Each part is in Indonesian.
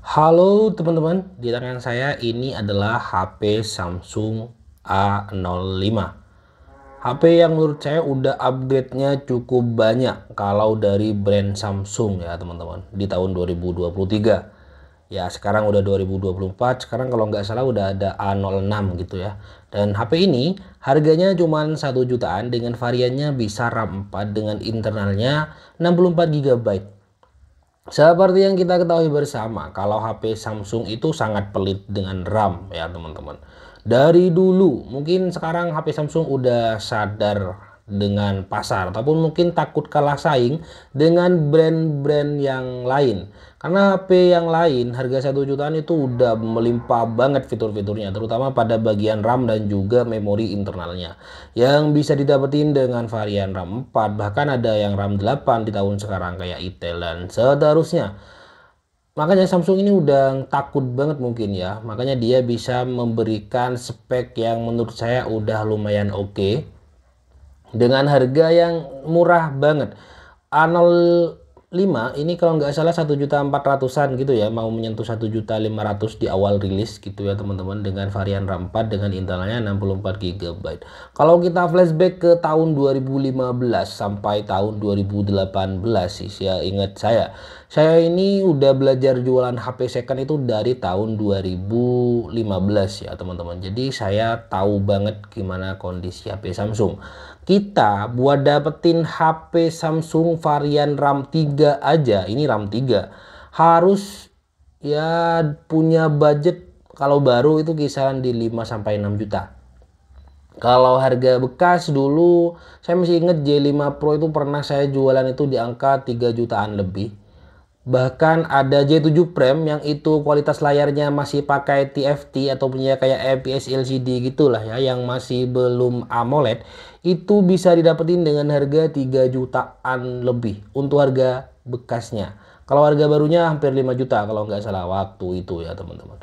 Halo teman-teman, di tangan saya ini adalah HP Samsung A05. HP yang menurut saya udah upgrade-nya cukup banyak kalau dari brand Samsung ya teman-teman di tahun 2023. Ya sekarang udah 2024, sekarang kalau nggak salah udah ada A06 gitu ya. Dan HP ini harganya cuma 1 jutaan dengan variannya bisa RAM 4 dengan internalnya 64 GB. Seperti yang kita ketahui bersama, kalau HP Samsung itu sangat pelit dengan RAM ya teman-teman. Dari dulu, mungkin sekarang HP Samsung udah sadar dengan pasar ataupun mungkin takut kalah saing dengan brand-brand yang lain. Karena HP yang lain harga 1 jutaan itu udah melimpah banget fitur-fiturnya, terutama pada bagian RAM dan juga memori internalnya. Yang bisa didapetin dengan varian RAM 4, bahkan ada yang RAM 8 di tahun sekarang kayak Itel dan seterusnya. Makanya Samsung ini udah takut banget mungkin ya. Makanya dia bisa memberikan spek yang menurut saya udah lumayan oke dengan harga yang murah banget. A05 ini kalau nggak salah 1.400.000-an gitu ya, mau menyentuh 1.500.000 di awal rilis gitu ya teman-teman, dengan varian RAM 4 dengan internalnya 64 GB. Kalau kita flashback ke tahun 2015 sampai tahun 2018 sih, ya ingat saya ini udah belajar jualan HP second itu dari tahun 2015 ya teman-teman. Jadi saya tahu banget gimana kondisi HP Samsung. Kita buat dapetin HP Samsung varian RAM 3 aja, ini RAM 3 harus ya punya budget kalau baru itu kisaran di 5 sampai 6 juta. Kalau harga bekas dulu saya masih inget J5 Pro itu pernah saya jualan itu di angka 3 jutaan lebih. Bahkan ada J7 Prime yang itu kualitas layarnya masih pakai TFT atau punya kayak IPS LCD gitulah ya, yang masih belum AMOLED, itu bisa didapetin dengan harga 3 jutaan lebih untuk harga bekasnya. Kalau harga barunya hampir 5 juta kalau nggak salah waktu itu ya teman-teman.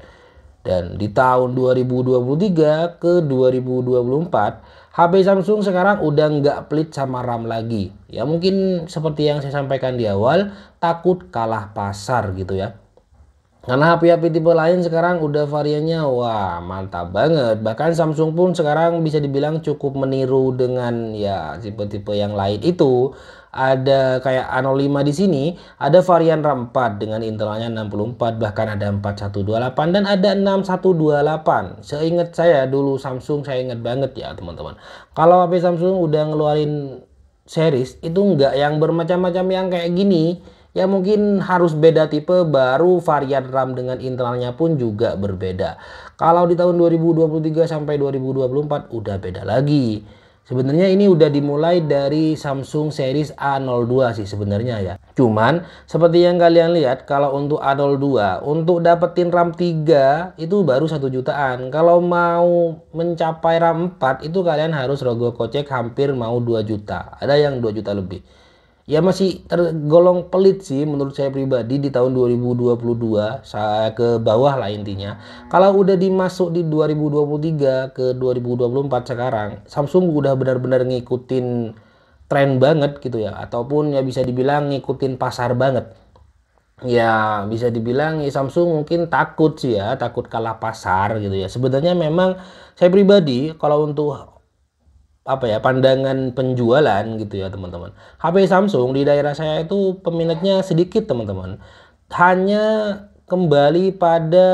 Dan di tahun 2023 ke 2024, HP Samsung sekarang udah nggak pelit sama RAM lagi. Ya mungkin seperti yang saya sampaikan di awal, takut kalah pasar gitu ya. Karena HP-HP tipe lain sekarang udah variannya wah mantap banget. Bahkan Samsung pun sekarang bisa dibilang cukup meniru dengan ya tipe-tipe yang lain itu. Ada kayak A05 di sini, ada varian RAM 4 dengan internalnya 64, bahkan ada 4128 dan ada 6128. Seingat saya dulu Samsung, saya ingat banget ya teman-teman. Kalau HP Samsung udah ngeluarin series itu enggak yang bermacam-macam yang kayak gini. Ya mungkin harus beda tipe, baru varian RAM dengan internalnya pun juga berbeda. Kalau di tahun 2023 sampai 2024 udah beda lagi. Sebenarnya ini udah dimulai dari Samsung series A02 sih sebenarnya ya. Cuman seperti yang kalian lihat, kalau untuk A02 untuk dapetin RAM 3 itu baru 1 jutaan. Kalau mau mencapai RAM 4 itu kalian harus rogoh kocek hampir mau 2 juta. Ada yang 2 juta lebih. Ya masih tergolong pelit sih menurut saya pribadi di tahun 2022, saya ke bawah lah intinya. Kalau udah dimasuk di 2023 ke 2024 sekarang, Samsung udah benar-benar ngikutin tren banget gitu ya, ataupun ya bisa dibilang ngikutin pasar banget. Ya bisa dibilang ya Samsung mungkin takut sih ya, takut kalah pasar gitu ya. Sebenarnya memang saya pribadi kalau untuk apa ya pandangan penjualan gitu ya teman-teman, HP Samsung di daerah saya itu peminatnya sedikit teman-teman, hanya kembali pada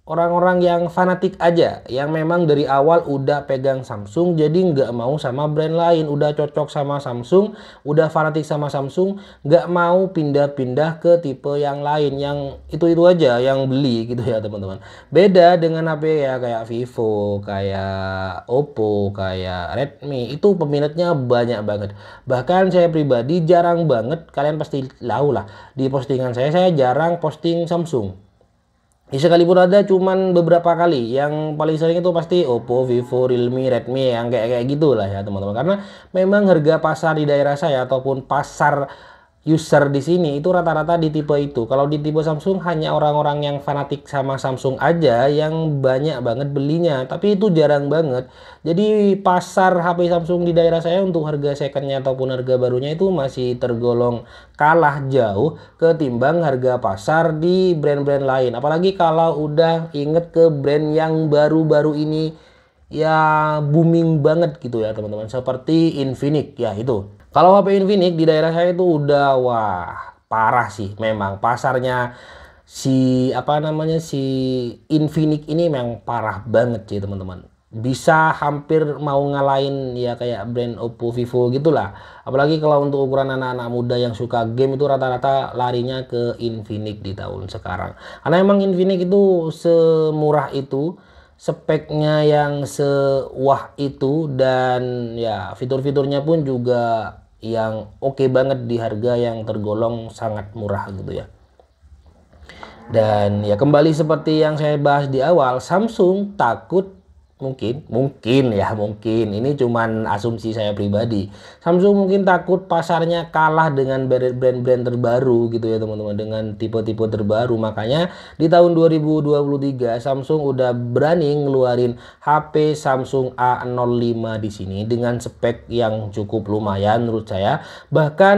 orang-orang yang fanatik aja, yang memang dari awal udah pegang Samsung jadi nggak mau sama brand lain, udah cocok sama Samsung, udah fanatik sama Samsung, nggak mau pindah-pindah ke tipe yang lain, yang itu aja yang beli gitu ya teman-teman. Beda dengan HP ya kayak Vivo, kayak Oppo, kayak Redmi, itu peminatnya banyak banget. Bahkan saya pribadi jarang banget, kalian pasti tahu lah, di postingan saya jarang posting Samsung. Ya, sekalipun ada cuman beberapa kali, yang paling sering itu pasti Oppo, Vivo, Realme, Redmi yang kayak gitulah ya teman-teman. Karena memang harga pasar di daerah saya ataupun pasar user di sini itu rata-rata di tipe itu. Kalau di tipe Samsung hanya orang-orang yang fanatik sama Samsung aja yang banyak banget belinya, tapi itu jarang banget. Jadi pasar HP Samsung di daerah saya untuk harga secondnya ataupun harga barunya itu masih tergolong kalah jauh ketimbang harga pasar di brand-brand lain. Apalagi kalau udah inget ke brand yang baru-baru ini ya booming banget gitu ya teman-teman, seperti Infinix ya itu. Kalau HP Infinix di daerah saya itu udah wah parah sih, memang pasarnya si apa namanya si Infinix ini memang parah banget sih teman-teman. Bisa hampir mau ngalahin ya kayak brand Oppo, Vivo gitulah. Apalagi kalau untuk ukuran anak-anak muda yang suka game itu rata-rata larinya ke Infinix di tahun sekarang. Karena emang Infinix itu semurah itu, speknya yang sewah itu, dan ya fitur-fiturnya pun juga yang oke banget di harga yang tergolong sangat murah gitu ya. Dan ya kembali seperti yang saya bahas di awal, Samsung takut mungkin ya mungkin ini cuman asumsi saya pribadi. Samsung mungkin takut pasarnya kalah dengan brand-brand terbaru gitu ya teman-teman, dengan tipe-tipe terbaru. Makanya di tahun 2023 Samsung udah berani ngeluarin HP Samsung A05 di sini dengan spek yang cukup lumayan menurut saya. Bahkan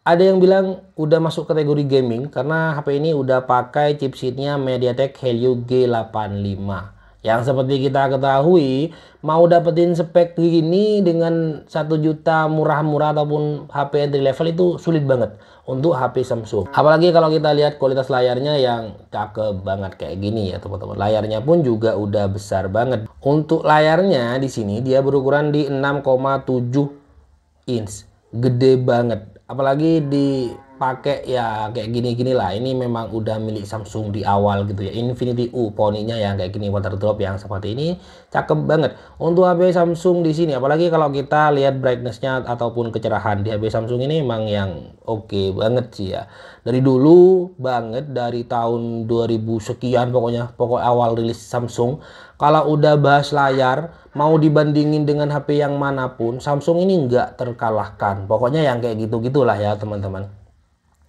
ada yang bilang udah masuk kategori gaming karena HP ini udah pakai chipsetnya MediaTek Helio G85. Yang seperti kita ketahui, mau dapetin spek gini dengan 1 juta murah-murah ataupun HP entry level itu sulit banget untuk HP Samsung. Apalagi kalau kita lihat kualitas layarnya yang cakep banget kayak gini ya teman-teman. Layarnya pun juga udah besar banget. Untuk layarnya di sini dia berukuran di 6,7 inch. Gede banget. Apalagi dipakai ya kayak gini-gini lah, ini memang udah milik Samsung di awal gitu ya. Infinity U poninya yang kayak gini, water drop yang seperti ini cakep banget untuk HP Samsung di sini. Apalagi kalau kita lihat brightnessnya ataupun kecerahan di HP Samsung ini memang yang oke banget sih ya. Dari dulu banget, dari tahun 2000 sekian pokok awal rilis Samsung, kalau udah bahas layar mau dibandingin dengan HP yang manapun, Samsung ini nggak terkalahkan. Pokoknya yang kayak gitu-gitulah ya teman-teman.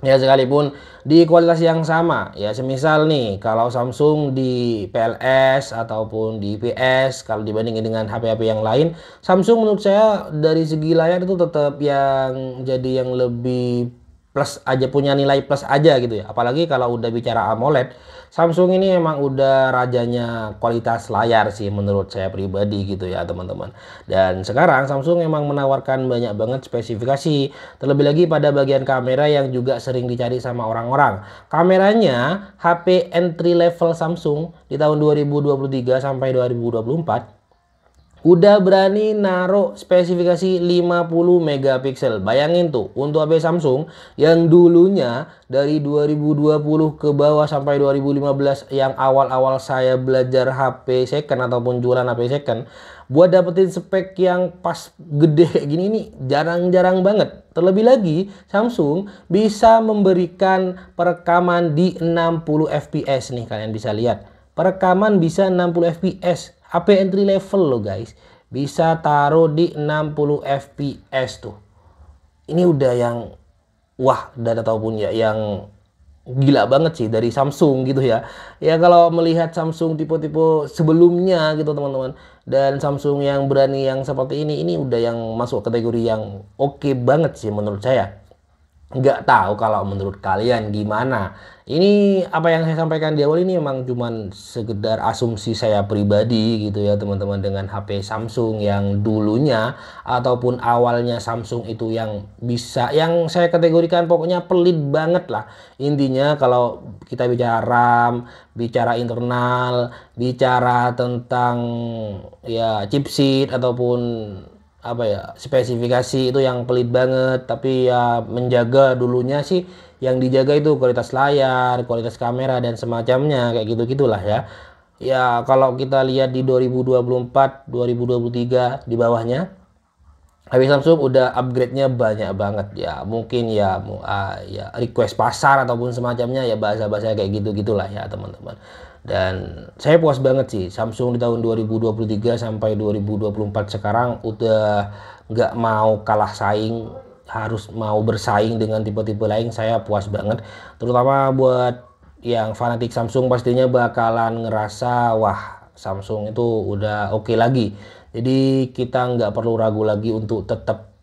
Ya sekalipun di kualitas yang sama ya, semisal nih kalau Samsung di PLS ataupun di IPS, kalau dibandingin dengan HP-HP yang lain, Samsung menurut saya dari segi layar itu tetap yang jadi yang lebih plus aja, punya nilai plus aja gitu ya. Apalagi kalau udah bicara AMOLED, Samsung ini emang udah rajanya kualitas layar sih menurut saya pribadi gitu ya teman-teman. Dan sekarang Samsung emang menawarkan banyak banget spesifikasi, terlebih lagi pada bagian kamera yang juga sering dicari sama orang-orang. Kameranya HP entry level Samsung di tahun 2023 sampai 2024 udah berani naruh spesifikasi 50 megapiksel. Bayangin tuh, untuk HP Samsung yang dulunya dari 2020 ke bawah sampai 2015 yang awal-awal saya belajar HP second ataupun jualan HP second, buat dapetin spek yang pas gede kayak gini nih jarang-jarang banget. Terlebih lagi Samsung bisa memberikan perekaman di 60 fps nih, kalian bisa lihat. Perekaman bisa 60 fps. HP entry level loh guys, bisa taruh di 60 fps tuh. Ini udah yang wah, dan ataupun ya yang gila banget sih dari Samsung gitu ya. Ya kalau melihat Samsung tipe-tipe sebelumnya gitu teman-teman, dan Samsung yang berani yang seperti ini udah yang masuk kategori yang oke banget sih menurut saya. Nggak tahu kalau menurut kalian gimana. Ini apa yang saya sampaikan di awal ini memang cuman sekedar asumsi saya pribadi gitu ya teman-teman, dengan HP Samsung yang dulunya ataupun awalnya Samsung itu yang bisa, yang saya kategorikan pokoknya pelit banget lah. Intinya kalau kita bicara RAM, bicara internal, bicara tentang ya chipset ataupun apa ya spesifikasi, itu yang pelit banget. Tapi ya menjaga dulunya sih, yang dijaga itu kualitas layar, kualitas kamera dan semacamnya kayak gitu-gitulah ya. Ya kalau kita lihat di 2024 2023 di bawahnya, HP Samsung udah upgrade-nya banyak banget ya. Mungkin ya ya request pasar ataupun semacamnya ya, bahasa-bahasa kayak gitu-gitulah ya teman-teman. Dan saya puas banget sih Samsung di tahun 2023 sampai 2024 sekarang udah nggak mau kalah saing harus mau bersaing dengan tipe-tipe lain, saya puas banget. Terutama buat yang fanatik Samsung pastinya bakalan ngerasa wah Samsung itu udah oke lagi. Jadi kita nggak perlu ragu lagi untuk tetap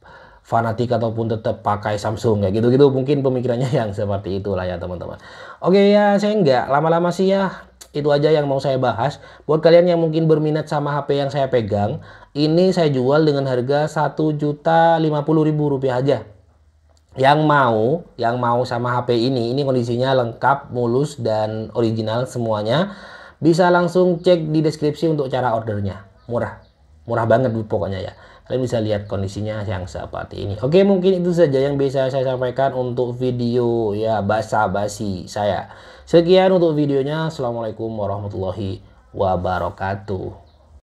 fanatik ataupun tetap pakai Samsung kayak gitu-gitu, mungkin pemikirannya yang seperti itulah ya teman-teman. Oke ya, saya nggak lama-lama sih ya, itu aja yang mau saya bahas. Buat kalian yang mungkin berminat sama HP yang saya pegang, ini saya jual dengan harga Rp1.050.000 aja. Yang mau sama HP ini kondisinya lengkap, mulus dan original semuanya. Bisa langsung cek di deskripsi untuk cara ordernya. Murah. Murah banget pokoknya ya. Kalian bisa lihat kondisinya yang seperti ini. Oke, mungkin itu saja yang bisa saya sampaikan untuk video ya basa-basi saya. Sekian untuk videonya. Assalamualaikum warahmatullahi wabarakatuh.